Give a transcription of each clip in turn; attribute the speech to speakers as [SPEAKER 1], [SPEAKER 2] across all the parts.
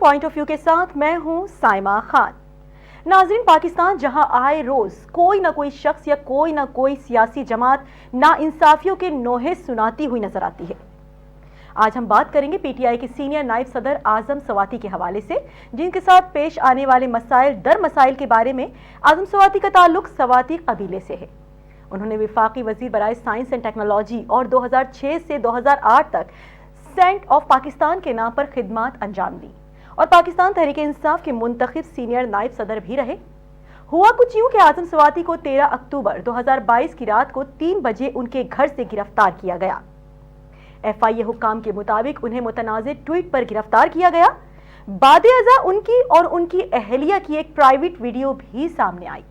[SPEAKER 1] Point of view के साथ मैं हूं साइमा खान। नाजरीन, पाकिस्तान जहां आए रोज कोई ना कोई शख्स या कोई ना कोई सियासी जमात नाइंसाफियों के नोहे सुनाती हुई नजर आती है। आज हम बात करेंगे पीटीआई के सीनियर नायब सदर आजम सवाती के हवाले से, जिनके साथ पेश आने वाले मसाइल दर मसाइल के बारे में आजम सवाती का ताल्लुक सवाती कबीले से है। उन्होंने विफाकी वजीर बराए साइंस एंड टेक्नोलॉजी और 2006 से 2008 तक सेंट ऑफ पाकिस्तान के नाम पर खिदमात अंजाम दी और पाकिस्तान तहरीक इंसाफ के मुंतखब सीनियर नायब सदर भी रहे। हुआ कुछ यूं कि आजम सवाती को 13 अक्टूबर 2022 की रात को 3 बजे उनके घर से गिरफ्तार किया गया। एफआईए हुक्काम के मुताबिक उन्हें मुतनाज़े ट्वीट पर गिरफ्तार किया गया। बादे-अज़ा उनकी और उनकी अहलिया की एक प्राइवेट वीडियो भी सामने आई।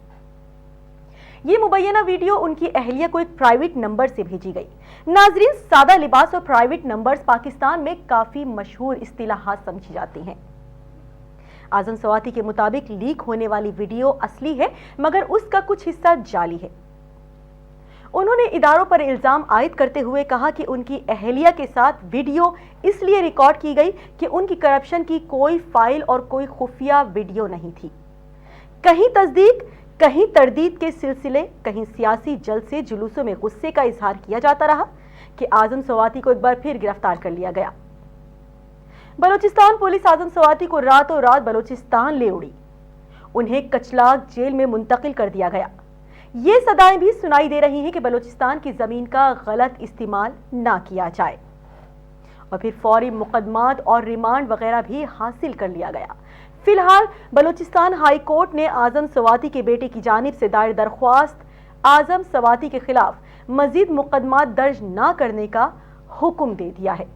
[SPEAKER 1] ये मुबैना वीडियो उनकी अहलिया को एक प्राइवेट नंबर से भेजी गई। नाजरीन, सादा लिबास और प्राइवेट नंबर्स पाकिस्तान में काफी मशहूर इस्तिलाहात समझी जाती हैं। आजम सवाती के मुताबिक लीक होने वाली वीडियो असली है, मगर उसका कुछ हिस्सा जाली है। उन्होंने इदारों पर इल्जाम आयद करते हुए कहा कि उनकी अहलिया के साथ वीडियो इसलिए रिकॉर्ड की गई कि उनकी करप्शन की कोई फाइल और कोई खुफिया वीडियो नहीं थी। कहीं तस्दीक, कहीं तरदीद के सिलसिले, कहीं सियासी जलसे जुलूसों में गुस्से का इजहार किया जाता रहा कि आजम सवाती को एक बार फिर गिरफ्तार कर लिया गया। बलोचिस्तान पुलिस आजम सवाती को रातों रात बलोचिस्तान ले उड़ी। उन्हें कचलाग जेल में मुंतकिल कर दिया गया। ये सदाएं भी सुनाई दे रही हैं कि बलोचिस्तान की जमीन का गलत इस्तेमाल ना किया जाए, और फिर फौरी मुकदमात और रिमांड वगैरह भी हासिल कर लिया गया। फिलहाल बलोचिस्तान हाई कोर्ट ने आजम सवाती के बेटे की जानिब से दायर दरख्वास्त आजम सवाती के खिलाफ मजीद मुकदमात दर्ज न करने का हुक्म दे दिया है।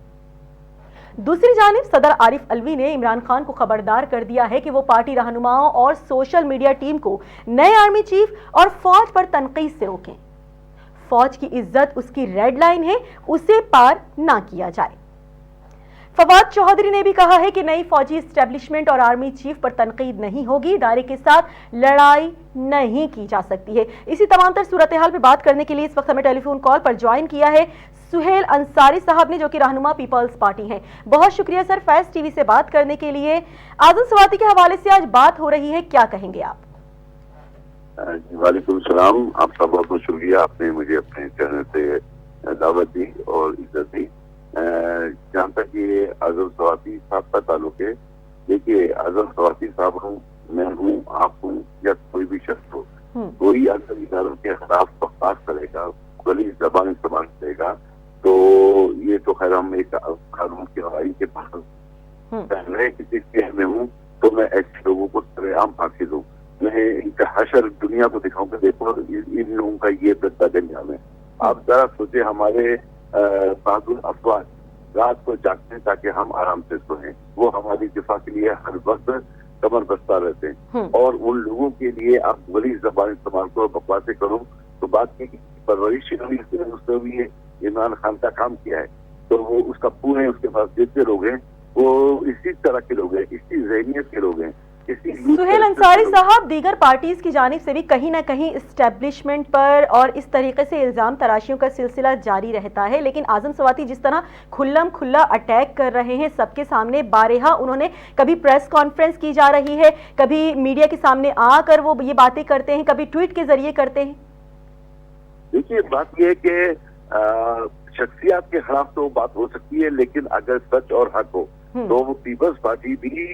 [SPEAKER 1] दूसरी जानिब सदर आरिफ अलवी ने इमरान खान को खबरदार कर दिया है कि वो पार्टी रहनुमाओं और सोशल मीडिया टीम को नए आर्मी चीफ और फौज पर तनकीद से रोकें। फौज की इज्जत उसकी रेड लाइन है, उसे पार ना किया जाए। फवाद चौधरी ने भी कहा है कि नई फौजी एस्टेब्लिशमेंट और आर्मी चीफ पर तनकीद नहीं होगी, इदारे के साथ लड़ाई नहीं की जा सकती है। इसी तमाम तर सूरत हाल पर बात करने के लिए इस वक्त हमें टेलीफोन कॉल पर ज्वाइन किया है सुहेल अंसारी साहब ने, जो कि रहनुमा पीपल्स पार्टी हैं। बहुत शुक्रिया सर फैज टीवी से बात करने के लिए। आजम सवाती के हवाले से आज बात हो रही है, क्या कहेंगे आप?
[SPEAKER 2] वालेकुम सलाम, आपका बहुत बहुत शुक्रिया, आपने मुझे अपने चैनल से दावत दी और इज्जत दी। जहाँ तक ये आजम सवाती साहब का ताल्लुक है, देखिए आजम सवाती साहब हूँ, मैं हूँ, आप हूँ या कोई भी शख्स हो, कोई अगर इदारों के खिलाफ बकवास करेगा, गली जबान इस्तेमाल करेगा, तो ये तो खैर हम एक कानून की रवाई के पास किसी शहर में हूँ तो मैं ऐसे लोगों को सरेआम फांसी दूँ, मैं इनका हशर दुनिया को दिखाऊंगा, देखो इन लोगों का ये बदअंजाम है। आप जरा सोचे, हमारे बहादुर अफवाज रात को जागते हैं ताकि हम आराम से सोएं, वो हमारी दिफा के लिए हर वक्त कमर बस्ता रहते हैं, और उन लोगों के लिए आप गली जबान इस्तेमाल करो, बकवासें करो, तो बात की परवरिश उसने भी इमरान खान का काम किया है, तो वो उसका पूरे उसके पास जितने लोग हैं वो इसी तरह के लोग हैं, इसी ज़हनियत के लोग हैं।
[SPEAKER 1] सुहेल अंसारी साहब, दीगर पार्टीज की जानिब से भी कहीं ना कहीं एस्टेब्लिशमेंट पर और इस तरीके से इल्जाम तराशियों का सिलसिला जारी रहता है, लेकिन आजम सवाती जिस तरह खुल्लम खुल्ला अटैक कर रहे हैं सबके सामने, बारहा उन्होंने कभी प्रेस कॉन्फ्रेंस की जा रही है, कभी मीडिया के सामने आकर वो ये बातें करते हैं, कभी ट्वीट के जरिए करते हैं।
[SPEAKER 2] देखिए, बात यह है कि शख्सियत के खिलाफ तो बात हो सकती है, लेकिन अगर सच और हक हो तो वो पीपल्स पार्टी भी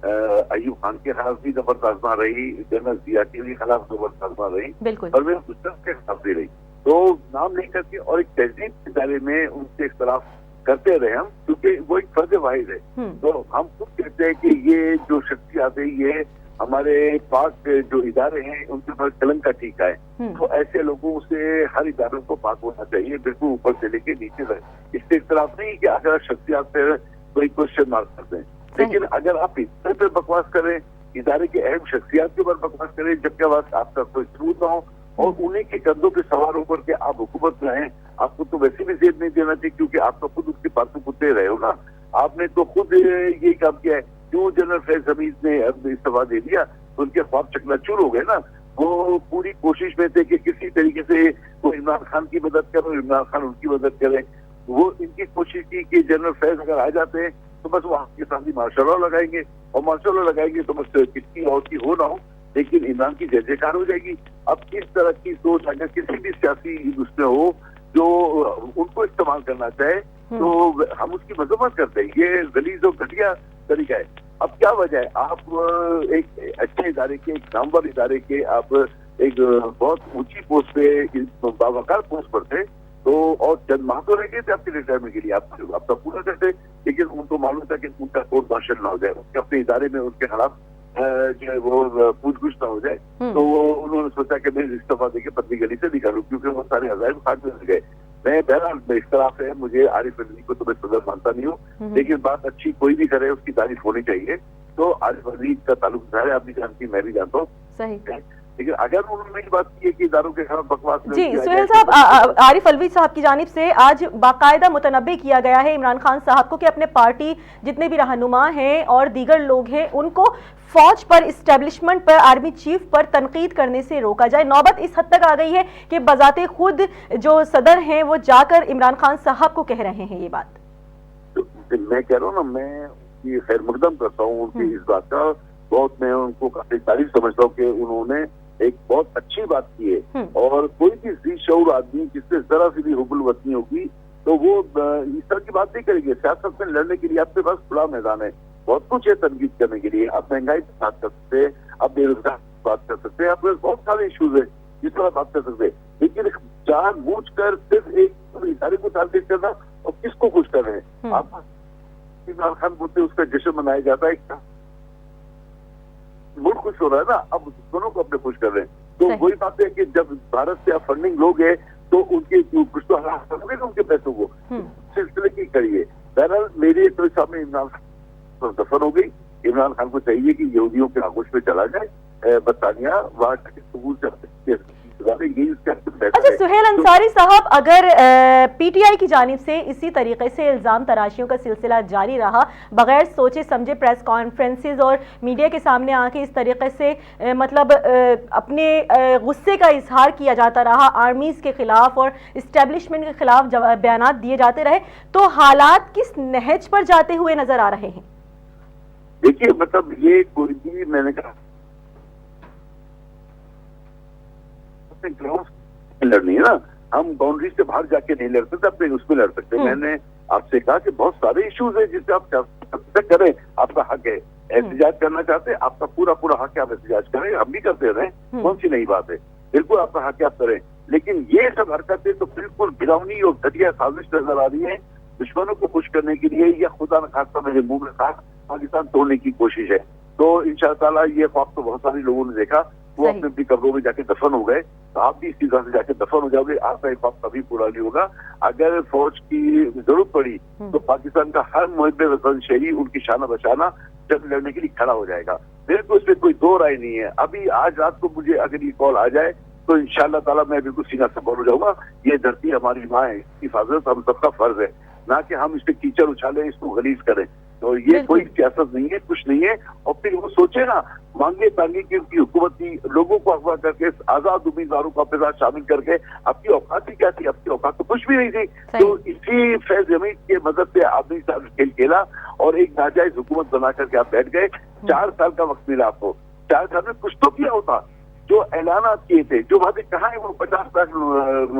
[SPEAKER 2] अयूब खान के खिलाफ भी जबरदस्त आजमा रही, जनरल जिया के भी खिलाफ जबरदस्त आजमा रही, और वे मुस्तक के खिलाफ भी रही, तो नाम नहीं करती, और एक तहजीब के दायरे में उनसे इख्तलाफ करते रहे हम, क्योंकि वो एक फर्ज वाहिद है। तो हम खुद कहते हैं कि ये जो शख्सियत है ये हमारे पाक जो इदारे हैं उनके पास कलंक का टीका है, तो ऐसे लोगों से हर इदारों को पाक होना चाहिए, बिल्कुल ऊपर से लेके नीचे तक। इससे इख्तलाफ नहीं कि अगर शख्सियत पे कोई क्वेश्चन मार्क करते हैं, लेकिन अगर आप इदारे पे बकवास करें, इदारे के अहम शख्सियत के ऊपर बकवास करें, जबकि बाद आपका कोई सबूत ना हो और उन्हीं के कंधों पे सवार होकर के आप हुकूमत में हैं, आपको तो वैसे भी जेब नहीं देना चाहिए, क्योंकि आप तो खुद उसके पालतू कुत्ते रहे हो ना, आपने तो खुद यही काम किया है। क्यों जनरल फैज हमीद ने इस्तीफा दे दिया, तो उनके ख्वाब चकनाचूर हो गए ना। वो पूरी कोशिश में थे कि किसी तरीके से वो इमरान खान की मदद करें, इमरान खान उनकी मदद करें। वो इनकी कोशिश थी कि जनरल फैज अगर आ जाते हैं तो बस वो आपके सामने मार्शल लॉ लगाएंगे, और माशाल्लाह लगाएगी तो बस किसकी और की हो ना हो, लेकिन इमरान की जय जयकार हो जाएगी। अब किस तरह की सोच अगर किसी भी सियासी उसमें हो जो उनको इस्तेमाल करना चाहे तो हम उसकी मजम्मत करते हैं। ये गलीज और घटिया तरीका है। अब क्या वजह है, आप एक अच्छे इदारे के, एक नामवर इदारे के, आप एक बहुत ऊंची पोस्ट पे, बावकार पोस्ट पर थे, तो और चंद माह तो रह गए थे आपके रिटायरमेंट के लिए, आप आपका पूरा करते, लेकिन उनको मालूम था कि उनका कोर्ट मार्शल ना हो जाए, उसके अपने इदारे में उसके खिलाफ जो है वो पूछ ना हो जाए, तो उन्होंने सोचा कि मैं इस्तीफा देके पतली गली से निकालूं, क्योंकि वो सारे हजारों खाट में गए। मैं बहरहाल में इख्तलाफ है, मुझे आरिफ अलवी को तो मैं सदर मानता नहीं हूँ, लेकिन बात अच्छी कोई भी करे उसकी तारीफ होनी चाहिए। तो आरिफ अलवी का ताल्लुक है, आप भी जानती, मैं भी जानता हूँ, सही, लेकिन अगर उन्होंने ये बात की है कि इदारों के खिलाफ बकवास
[SPEAKER 1] जी सुहेल साहब, आरिफ अलवी साहब की जानिब से आज बाकायदा मुतनब्बे किया गया है इमरान खान साहब को कि अपने पार्टी जितने भी रहनुमा हैं और दीगर लोग हैं उनको फौज पर, इस्टेब्लिशमेंट पर, आर्मी चीफ पर तनकीद करने से रोका जाए। नौबत इस हद तक आ गई है कि बजाते खुद जो सदर हैं वो जाकर इमरान खान साहब को कह रहे हैं ये बात।
[SPEAKER 2] तो मैं कह रहा हूँ ना, मैं उनकी खैर मकदम करता हूँ उनकी इस बात का, बहुत मैं उनको काफी तारीफ समझता हूँ कि उन्होंने एक बहुत अच्छी बात की है। और कोई भी जी शऊर आदमी जिससे जरा सी भी हुबुल वतनी होगी तो वो इस तरह की बात नहीं करेंगे। सियासत में लड़ने के लिए आपके पास खुला मैदान है, बहुत कुछ है तनकीद करने के लिए। आप महंगाई की बात कर सकते हैं, आप बेरोजगार बात कर सकते हैं, आपके पास बहुत सारे इश्यूज है जिस तरह बात कर सकते हैं, लेकिन जानबूझ कर सिर्फ एक इदारे को टारगेट करना और किसको खुश कर रहे हैं। आप इमरान खान बोलते उसका जश्न मनाया जाता है, मुल्क खुश हो रहा है ना, अब दोनों को अपने खुश कर रहे हैं। तो वही बात है कि जब भारत से आप फंडिंग लोगे तो उनके कुछ तो हरास करोगे ना उनके पैसों को, सिलसिले की करिए। बहरहाल मेरे तो सामने इमरान खान दफन हो गई। इमरान खान को चाहिए कि यहूदियों के आगोश में चला जाए, बरतानिया वहां सबूत से।
[SPEAKER 1] अच्छा सुहेल अंसारी साहब, अगर पीटीआई की जानिब से इसी तरीके से इल्ज़ाम तराशियों का सिलसिला जारी रहा, बगैर सोचे समझे प्रेस कॉन्फ्रेंसेस और मीडिया के सामने आके इस तरीके से मतलब अपने गुस्से का इजहार किया जाता रहा, आर्मीज के खिलाफ और इस्टेब्लिशमेंट के खिलाफ बयानात दिए जाते रहे, तो हालात किस नहज पर जाते हुए नजर आ रहे हैं?
[SPEAKER 2] देखिए, मतलब ये कोई भी, मैंने कहा लड़नी है ना, हम बाउंड्री से बाहर जाके नहीं लड़ सकते, अपने उसमें लड़ सकते। मैंने आपसे कहा कि बहुत सारे इश्यूज है जिससे आप करें, आपका हक है, एहतजाज करना चाहते हैं, आपका पूरा हक है, आप एहतजाज करें, हम भी करते रहे, कौन सी नई बात है, बिल्कुल आपका हक है, आप करें। लेकिन ये सब हरकतें तो बिल्कुल गिरौनी और घटिया साजिश नजर आ रही है, दुश्मनों को खुश करने के लिए, या खुदा न खास्ता मेरे मुंह में कहा पाकिस्तान तोड़ने की कोशिश है। तो इंशाअल्लाह ये ख्वाब तो बहुत सारे लोगों ने देखा, वो अपने अपनी कब्रों में जाके दफन हो गए, तो आप भी इसी तरह से जाके दफन हो जाओगे। आपका ख्वाब कभी पूरा नहीं होगा। अगर फौज की जरूरत पड़ी तो पाकिस्तान का हर मुहिब वतन शहरी उनकी शाना बशाना जब लड़ने के लिए खड़ा हो जाएगा। मेरे को इसमें कोई दो राय नहीं है। अभी आज रात को मुझे अगर ये कॉल आ जाए तो इंशाअल्लाह ताला मैं बिल्कुल सीना से बोल जाऊंगा, ये धरती हमारी माँ है, इसकी हिफाजत हम सबका फर्ज है, ना कि हम इस पे कीचड़ उछालें, इसको गलीज करें। तो ये कोई सियासत नहीं है, कुछ नहीं है। और फिर वो सोचे ना, मांगे तांगे की उनकी हुकूमत थी, लोगों को अगवा करके आजाद उम्मीदवारों को अपने साथ शामिल करके आपकी औकात ही क्या थी? आपकी औकात तो कुछ भी नहीं थी। तो इसी फैज हमीद के मदद से आपने खेल खेला और एक नाजायज हुकूमत बना करके आप बैठ गए। 4 साल का वक्त मिला आपको, 4 साल में कुछ तो किया होता। जो ऐलानात किए थे, जो बातें कहाँ है, वो 50 लाख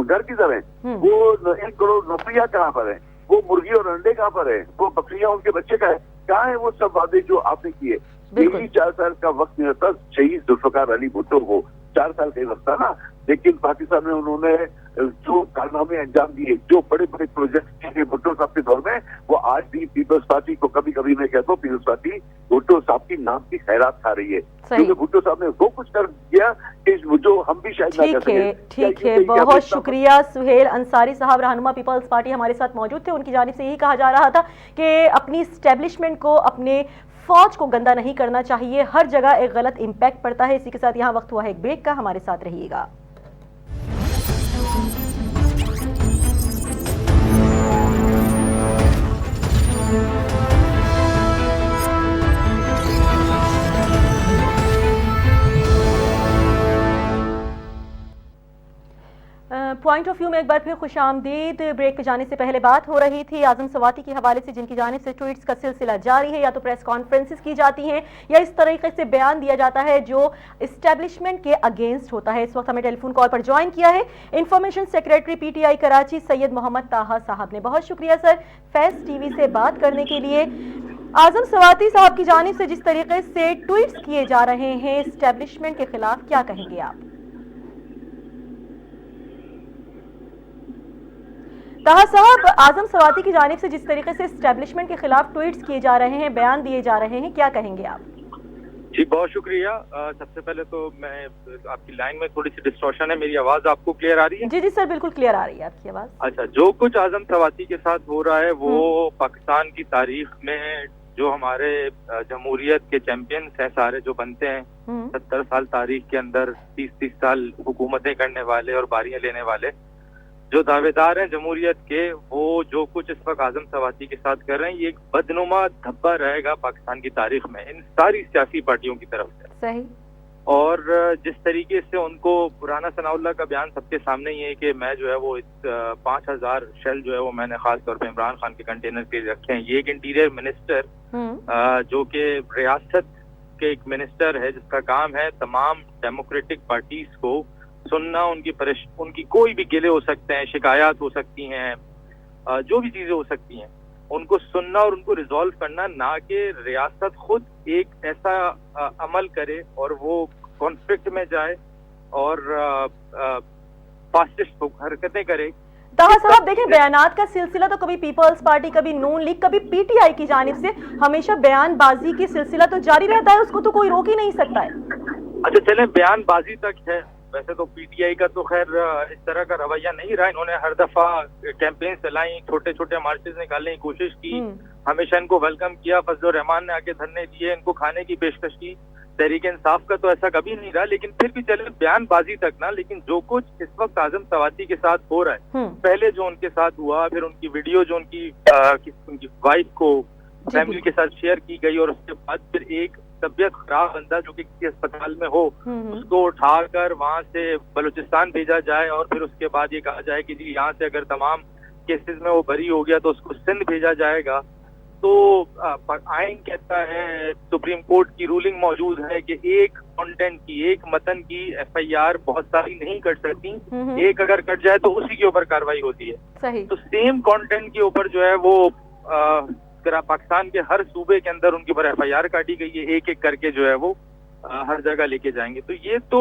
[SPEAKER 2] घर किधर है, वो 1 करोड़ नौकरियां कहाँ पर है, वो मुर्गी और अंडे कहाँ पर है, वो बकरियां उनके बच्चे का है, कहाँ है वो सब वादे जो आपने किए? यही 4 साल का वक्त मिला था शहीद जुल्फकार अली भुट्टो को, 4 साल का ही वक्त था ना। लेकिन पाकिस्तान में उन्होंने जो कारनामे अंजाम दिए, जो बड़े बड़े प्रोजेक्ट किए भुट्टो साहब के दौर में, वो आज भी पीपल्स पार्टी को, कभी कभी मैं कहता हूँ पीपल्स पार्टी भुट्टो साहब की नाम की खैरात खा रही है, क्योंकि भुट्टो साहब ने वो कुछ कर दिया कि जो हम भी शायद ना कर सके।
[SPEAKER 1] ठीक है, बहुत शुक्रिया सुहेल अंसारी साहब, रहनुमा पीपल्स पार्टी हमारे साथ मौजूद थे। उनकी जानिब से यही कहा जा रहा था कि अपनी स्टैब्लिशमेंट को, अपने फौज को गंदा नहीं करना चाहिए, हर जगह एक गलत इम्पैक्ट पड़ता है। इसी के साथ यहाँ वक्त हुआ है एक ब्रेक का, हमारे साथ रहिएगा। पॉइंट ऑफ व्यू में एक बार फिर खुश आमदीद। ब्रेक पे जाने से पहले बात हो रही थी आजम सवाती के हवाले से, जिनकी जानिब से ट्वीट्स का सिलसिला जारी है, या तो प्रेस कॉन्फ्रेंसेस की जाती हैं या इस तरीके से बयान दिया जाता है जो इस्टेब्लिशमेंट के अगेंस्ट होता है। इस वक्त हमें टेलीफोन कॉल पर ज्वाइन किया है information secretary PTI Karachi Syed Mohammad Taha साहब ने। बहुत शुक्रिया सर फैज टीवी से बात करने के लिए। आजम सवाती साहब की जानिब से जिस तरीके से ट्वीट्स किए जा रहे हैं इस्टेब्लिशमेंट के खिलाफ, क्या कहेंगे आप? ताहा साहब, आजम सवाती की जानिब से जिस तरीके से एस्टेब्लिशमेंट के खिलाफ ट्वीट्स किए जा रहे हैं, बयान दिए जा रहे हैं, क्या कहेंगे आप?
[SPEAKER 3] जी बहुत शुक्रिया। सबसे पहले तो मैं, आपकी लाइन में थोड़ी सी डिस्टॉर्शन है, मेरी आवाज आपको क्लियर आ रही है?
[SPEAKER 1] जी जी सर, बिल्कुल क्लियर आ रही है आपकी आवाज।
[SPEAKER 3] अच्छा, जो कुछ आजम सवाती के साथ हो रहा है वो पाकिस्तान की तारीख में जो हमारे जमहूरियत के चैंपियंस हैं सारे जो बनते हैं 70 साल तारीख के अंदर, 30-30 साल हुकूमतें करने वाले और बारियां लेने वाले जो दावेदार हैं जमहूरियत के, वो जो कुछ इस वक्त आजम सवाती के साथ कर रहे हैं, ये एक बदनुमा धब्बा रहेगा पाकिस्तान की तारीख में इन सारी सियासी पार्टियों की तरफ से।
[SPEAKER 1] सही।
[SPEAKER 3] और जिस तरीके से उनको पुराना सनाउल्लाह का बयान सबके सामने ही है कि मैं जो है वो 5000 शेल जो है वो मैंने खास तौर पे इमरान खान के कंटेनर के रखे हैं। ये एक इंटीरियर मिनिस्टर जो कि रियासत के एक मिनिस्टर है जिसका काम है तमाम डेमोक्रेटिक पार्टीज को सुनना, उनकी कोई भी गिले हो सकते हैं, शिकायत हो सकती हैं, जो भी चीजें हो सकती हैं, उनको सुनना और उनको रिजॉल्व करना, ना कि रियासत खुद एक ऐसा अमल करे और वो कॉन्फ्लिक्ट में जाए और फासिस्ट हरकतें करे।
[SPEAKER 1] ताहा साहब देखें, बयानात का सिलसिला तो कभी पीपल्स पार्टी, कभी नून लीग, कभी पीटीआई की जानिब से हमेशा बयानबाजी की सिलसिला तो जारी रहता है, उसको तो कोई रोक ही नहीं सकता है।
[SPEAKER 3] अच्छा चलें, बयानबाजी तक है। वैसे तो पीटीआई का तो खैर इस तरह का रवैया नहीं रहा, इन्होंने हर दफा कैंपेन चलाई, छोटे छोटे मार्चेस निकालने की कोशिश की, हमेशा इनको वेलकम किया, फजलुर रहमान ने आके धरने दिए, इनको खाने की पेशकश की। तहरीक इंसाफ का तो ऐसा कभी नहीं रहा, लेकिन फिर भी चले बयानबाजी तक ना। लेकिन जो कुछ इस वक्त आजम सवाती के साथ हो रहा है, पहले जो उनके साथ हुआ, फिर उनकी वीडियो जो उनकी वाइफ को फैमिली के साथ शेयर की गई, और उसके बाद फिर एक तबीयत खराब बंदा जो कि किसी अस्पताल में हो उसको उठाकर वहां से बलूचिस्तान भेजा जाए, और फिर उसके बाद ये कहा जाए कि जी यहाँ से अगर तमाम केसेस में वो बरी हो गया तो उसको सिंध भेजा जाएगा। तो आइन कहता है, सुप्रीम कोर्ट की रूलिंग मौजूद है कि एक कंटेंट की, एक मतन की एफआईआर बहुत सारी नहीं कर सकती, एक अगर कट जाए तो उसी के ऊपर कार्रवाई होती है।
[SPEAKER 1] सही।
[SPEAKER 3] तो सेम कंटेंट के ऊपर जो है वो पाकिस्तान के हर सूबे के अंदर उनके ऊपर एफआईआर काटी गई है, एक एक करके जो है वो हर जगह लेके जाएंगे। तो ये तो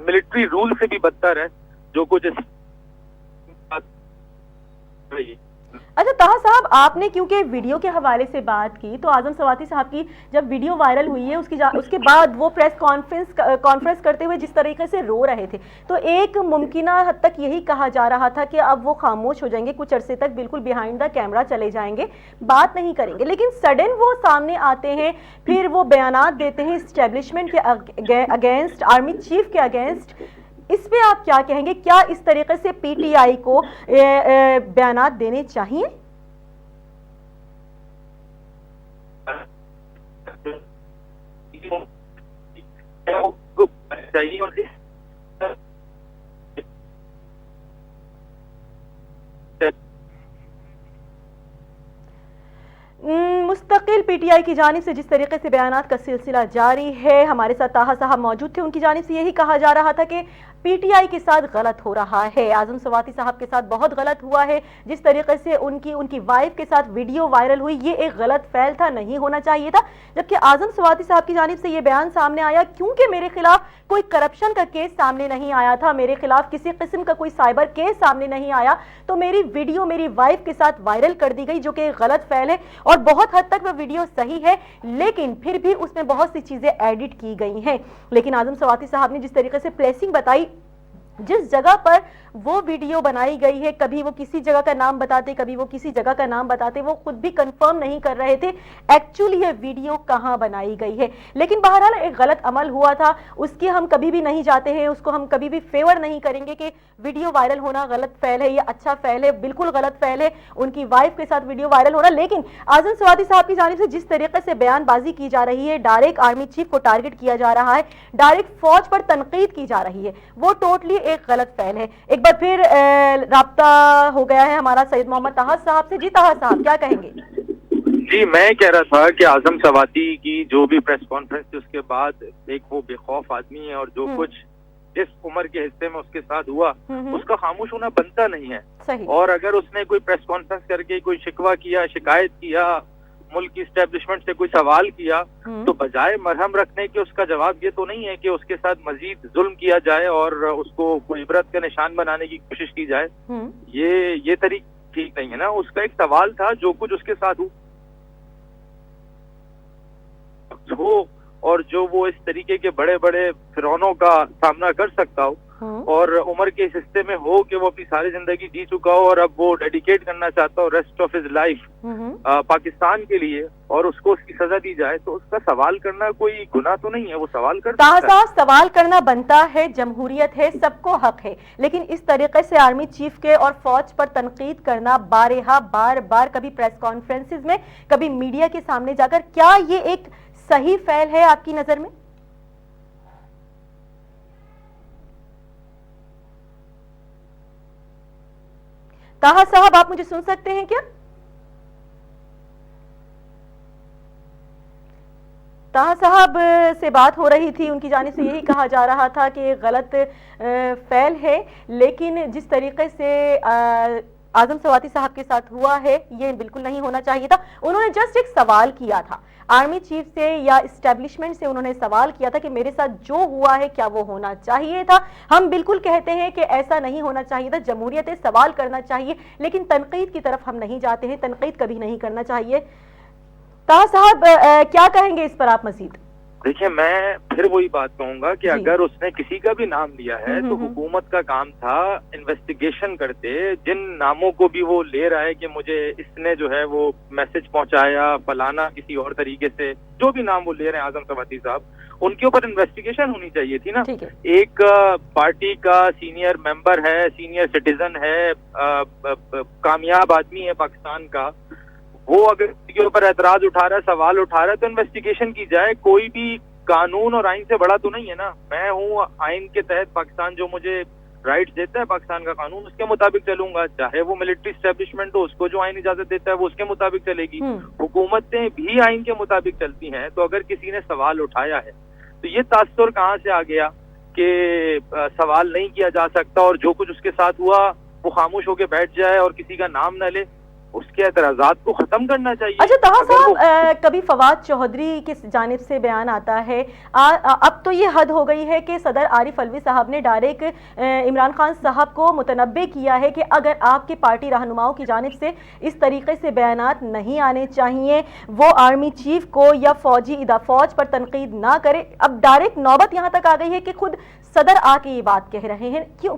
[SPEAKER 3] मिलिट्री रूल से भी बदतर है जो कुछ
[SPEAKER 1] अच्छा ताहा साहब, आपने क्योंकि वीडियो के हवाले से बात की, तो आजम सवाती साहब की जब वीडियो वायरल हुई है उसके बाद वो प्रेस कॉन्फ्रेंस करते हुए जिस तरीके से रो रहे थे, तो एक मुमकिना हद तक यही कहा जा रहा था कि अब वो खामोश हो जाएंगे, कुछ अरसे तक बिल्कुल बिहाइंड द कैमरा चले जाएंगे, बात नहीं करेंगे। लेकिन सडन वो सामने आते हैं, फिर वो बयानात देते हैं इस्टेब्लिशमेंट के अगेंस्ट, आर्मी चीफ के अगेंस्ट। इस पे आप क्या कहेंगे? क्या इस तरीके से पीटीआई को बयानात देने चाहिए? मुस्तकिल पीटीआई की जानिब से जिस तरीके से बयानात का सिलसिला जारी है, हमारे साथ ताहा साहब मौजूद थे, उनकी जानिब से यही कहा जा रहा था कि पीटीआई के साथ गलत हो रहा है, आजम सवाती साहब के साथ बहुत गलत हुआ है, जिस तरीके से उनकी वाइफ के साथ वीडियो वायरल हुई, ये एक गलत फैल था, नहीं होना चाहिए था। जबकि आजम सवाती साहब की जानिब से ये बयान सामने आया क्योंकि मेरे खिलाफ कोई करप्शन का केस सामने नहीं आया था, मेरे खिलाफ किसी किस्म का कोई साइबर केस सामने नहीं आया, तो मेरी वीडियो मेरी वाइफ के साथ वायरल कर दी गई, जो कि गलत फैल है। और बहुत हद तक वह वीडियो सही है, लेकिन फिर भी उसमें बहुत सी चीजें एडिट की गई हैं। लेकिन आजम सवाती साहब ने जिस तरीके से प्लेसिंग बताई, जिस जगह पर वो वीडियो बनाई गई है, कभी वो किसी जगह का नाम बताते, कभी वो किसी जगह का नाम बताते, वो खुद भी कंफर्म नहीं कर रहे थे एक्चुअली ये वीडियो कहां बनाई गई है। लेकिन बहरहाल एक गलत अमल हुआ था, उसकी हम कभी भी नहीं जाते हैं, उसको हम कभी भी फेवर नहीं करेंगे कि वीडियो वायरल होना गलत फैल है या अच्छा फैल है, बिल्कुल गलत फैल है उनकी वाइफ के साथ वीडियो वायरल होना। लेकिन आजम सवाती साहब की जानिब से जिस तरीके से बयानबाजी की जा रही है, डायरेक्ट आर्मी चीफ को टारगेट किया जा रहा है, डायरेक्ट फौज पर तनकीद की जा रही है, वो टोटली ایک غلط فعل ہے. ایک بار پھر رابطہ ہو گیا ہے ہمارا سید محمد طاہر صاحب سے. جی طاہر صاحب کیا کہیں گے؟
[SPEAKER 3] جی میں کہہ رہا تھا کہ اعظم سواتی کی جو بھی پریس کانفرنس تھی اس کے بعد ایک وہ بے خوف آدمی ہے اور جو کچھ جس عمر کے حصے میں اس کے ساتھ ہوا اس کا خاموش ہونا بنتا نہیں ہے. اور اگر اس نے کوئی پریس کانفرنس کر کے کوئی شکوہ کیا, شکایت کیا, ملک کی اسٹیبلشمنٹ سے کوئی سوال کیا, تو بجائے مرہم رکھنے کے اس کا جواب یہ تو نہیں ہے کہ اس کے ساتھ مزید ظلم کیا جائے اور اس کو کوئی عبرت کا نشان بنانے کی کوشش کی جائے. یہ طریقہ ٹھیک نہیں ہے نا. اس کا ایک سوال تھا جو کچھ اس کے ساتھ ہو اور جو وہ اس طریقے کے بڑے بڑے فرعونوں کا سامنا کر سکتا ہو اور عمر کے اس حصے میں ہو کہ وہ اپنی ساری زندگی جی چکا ہو اور اب وہ ڈیڈیکیٹ کرنا چاہتا ہو rest of his life Pakistan کے لیے اور اس کو اس کی سزا دی جائے, تو اس کا سوال کرنا کوئی گناہ تو نہیں ہے. وہ سوال کرتا ہے.
[SPEAKER 1] صاحب سوال کرنا بنتا ہے, جمہوریت ہے, سب کو حق ہے, لیکن اس طریقے سے آرمی چیف کے اور فوج پر تنقید کرنا بارہا بار بار, کبھی پریس کانفرنسز میں کبھی میڈیا کے سامنے جا کر, کیا یہ ایک صحیح فعل ہے آپ کی نظر میں؟ طاہر صاحب آپ مجھے سن سکتے ہیں کیا؟ طاہر صاحب سے بات ہو رہی تھی, ان کی جانب سے یہی کہا جا رہا تھا کہ غلط فعل ہے, لیکن جس طریقے سے اعظم سواتی صاحب کے ساتھ ہوا ہے یہ بالکل نہیں ہونا چاہیے تھا. انہوں نے جسٹ ایک سوال کیا تھا آرمی چیف سے یا اسٹیبلشمنٹ سے, انہوں نے سوال کیا تھا کہ میرے ساتھ جو ہوا ہے کیا وہ ہونا چاہیے تھا. ہم بالکل کہتے ہیں کہ ایسا نہیں ہونا چاہیے تھا, جمہوریت ہے, سوال کرنا چاہیے, لیکن تنقید کی طرف ہم نہیں جاتے ہیں, تنقید کبھی نہیں کرنا چاہیے. طاہر صاحب کیا کہیں گے اس پر آپ مزید؟
[SPEAKER 3] دیکھیں میں پھر وہی بات کہوں گا کہ اگر اس نے کسی کا بھی نام لیا ہے تو حکومت کا کام تھا انویسٹیگیشن کرتے. جن ناموں کو بھی وہ لے رہا ہے کہ مجھے اس نے جو ہے وہ میسج پہنچایا فلانا کسی اور طریقے سے, جو بھی نام وہ لے رہے ہیں اعظم سواتی صاحب, ان کے اوپر انویسٹیگیشن ہونی چاہیے تھی نا. ایک پارٹی کا سینئر ممبر ہے, سینئر سٹیزن ہے, کامیاب آدمی ہے پاکستان کا, وہ اگر کسی کے اوپر اعتراض اٹھا رہا ہے, سوال اٹھا رہا ہے, تو انویسٹیگیشن کی جائے. کوئی بھی قانون اور آئین سے بڑا تو نہیں ہے نا. میں ہوں آئین کے تحت, پاکستان جو مجھے رائٹس دیتا ہے پاکستان کا قانون, اس کے مطابق چلوں گا. چاہے وہ ملٹری اسٹیبلشمنٹ ہو, اس کو جو آئین اجازت دیتا ہے وہ اس کے مطابق چلے گی. حکومتیں بھی آئین کے مطابق چلتی ہیں. تو اگر کسی نے سوال اٹھایا ہے تو یہ تاثر کہاں سے آ گیا کہ سوال نہیں کیا جا سکتا اور جو کچھ اس کے ساتھ ہوا وہ خاموش ہو کے بیٹھ جائے اور کسی کا نام نہ لے؟ اس کے اعتراضات کو ختم کرنا چاہیے.
[SPEAKER 1] اچھا طاہر صاحب, کبھی فواد چودھری کی جانب سے بیان آتا ہے, اب تو یہ حد ہو گئی ہے کہ صدر عارف علوی صاحب نے ڈائریکٹ عمران خان صاحب کو متنبع کیا ہے کہ اگر آپ کی پارٹی رہنماؤں کی جانب سے اس طریقے سے بیانات نہیں آنے چاہیے, وہ آرمی چیف کو یا فوج پر تنقید نہ کرے. اب ڈائریکٹ نوبت یہاں تک آ گئی ہے کہ خود صدر آ کے یہ بات کہہ رہے ہیں. کیوں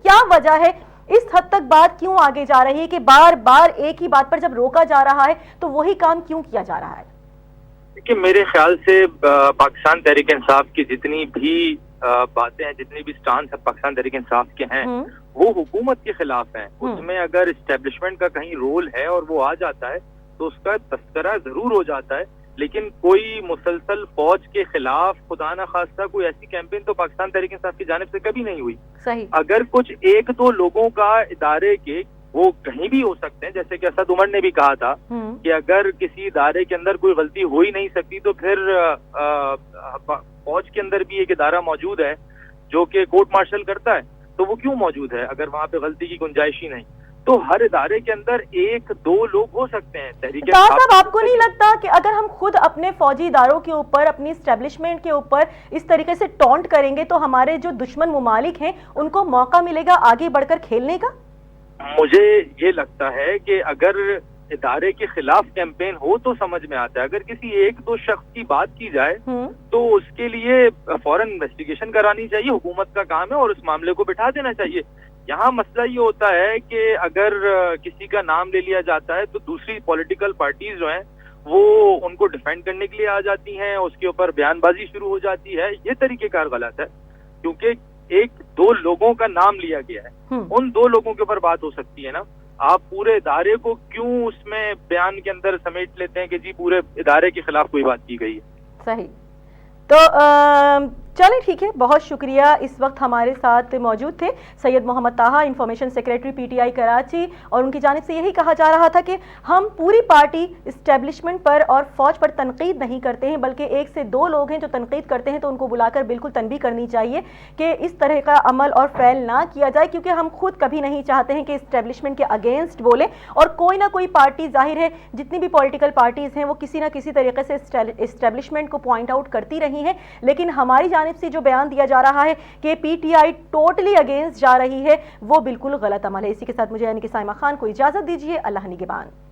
[SPEAKER 1] کیا وجہ ہے, اس حد تک بات کیوں آگے جا رہی ہے کہ بار بار ایک ہی بات پر جب روکا جا رہا ہے تو وہی کام کیوں کیا جا رہا ہے؟
[SPEAKER 3] کہ میرے خیال سے پاکستان تحریک انصاف کی جتنی بھی باتیں ہیں, جتنی بھی سٹانس ہے پاکستان تحریک انصاف کے ہیں, وہ حکومت کے خلاف ہیں. اس میں اگر اسٹیبلشمنٹ کا کہیں رول ہے اور وہ آ جاتا ہے تو اس کا تذکرہ ضرور ہو جاتا ہے, لیکن کوئی مسلسل فوج کے خلاف خدا نہ خواستہ کوئی ایسی کیمپین تو پاکستان تحریک انصاف کی جانب سے کبھی نہیں ہوئی. اگر کچھ ایک دو لوگوں کا ادارے کے وہ کہیں بھی ہو سکتے ہیں, جیسے کہ اسد عمر نے بھی کہا تھا کہ اگر کسی ادارے کے اندر کوئی غلطی ہو ہی نہیں سکتی تو پھر فوج کے اندر بھی ایک ادارہ موجود ہے جو کہ کورٹ مارشل کرتا ہے, تو وہ کیوں موجود ہے اگر وہاں پہ غلطی کی گنجائش ہی نہیں؟ تو ہر ادارے کے اندر ایک دو لوگ ہو سکتے ہیں. تحریک
[SPEAKER 1] صاحب آپ کو نہیں لگتا کہ اگر ہم خود اپنے فوجی اداروں کے اوپر, اپنی اسٹیبلشمنٹ کے اوپر اس طریقے سے ٹونٹ کریں گے تو ہمارے جو دشمن ممالک ہیں ان کو موقع ملے گا آگے بڑھ کر کھیلنے کا؟
[SPEAKER 3] مجھے یہ لگتا ہے کہ اگر ادارے کے خلاف کیمپین ہو تو سمجھ میں آتا ہے. اگر کسی ایک دو شخص کی بات کی جائے تو اس کے لیے فوراً انویسٹیگیشن کرانی چاہیے. حکومت کا کام ہے اور اس معاملے کو بٹھا دینا چاہیے. یہاں مسئلہ یہ ہوتا ہے کہ اگر کسی کا نام لے لیا جاتا ہے تو دوسری پولیٹیکل پارٹیز جو ہیں وہ ان کو ڈیفینڈ کرنے کے لیے آ جاتی ہیں, اس کے اوپر بیان بازی شروع ہو جاتی ہے. یہ طریقہ کار غلط ہے, کیونکہ ایک دو لوگوں کا نام لیا گیا ہے, ان دو لوگوں کے اوپر بات ہو سکتی ہے نا. آپ پورے ادارے کو کیوں اس میں بیان کے اندر سمیٹ لیتے ہیں کہ جی پورے ادارے کے خلاف کوئی بات کی گئی ہے؟
[SPEAKER 1] صحیح. تو چلیں ٹھیک ہے، بہت شکریہ. اس وقت ہمارے ساتھ موجود تھے Syed Muhammad Taha, information secretary P T I Karachi, اور ان کی جانب سے یہی کہا جا رہا تھا کہ ہم پوری پارٹی اسٹیبلشمنٹ پر اور فوج پر تنقید نہیں کرتے ہیں، بلکہ ایک سے دو لوگ ہیں جو تنقید کرتے ہیں تو ان کو بلا کر بالکل تنبیہ کرنی چاہیے کہ اس طرح کا عمل اور فعل نہ کیا جائے، کیونکہ ہم خود کبھی نہیں چاہتے ہیں کہ اسٹیبلشمنٹ کے اگینسٹ بولیں. اور کوئی نہ کوئی پارٹی، ظاہر ہے جتنی بھی پولیٹیکل پارٹیز ہیں وہ کسی نہ کسی طریقے سے اسٹیبلشمنٹ کو پوائنٹ آؤٹ کرتی رہی ہیں، لیکن ہماری جانب سے جو بیان دیا جا رہا ہے کہ پی ٹی آئی ٹوٹلی اگینسٹ جا رہی ہے، وہ بالکل غلط عمل ہے. اسی کے ساتھ مجھے یعنی کہ سائمہ خان کو اجازت دیجیے. اللہ نگہبان.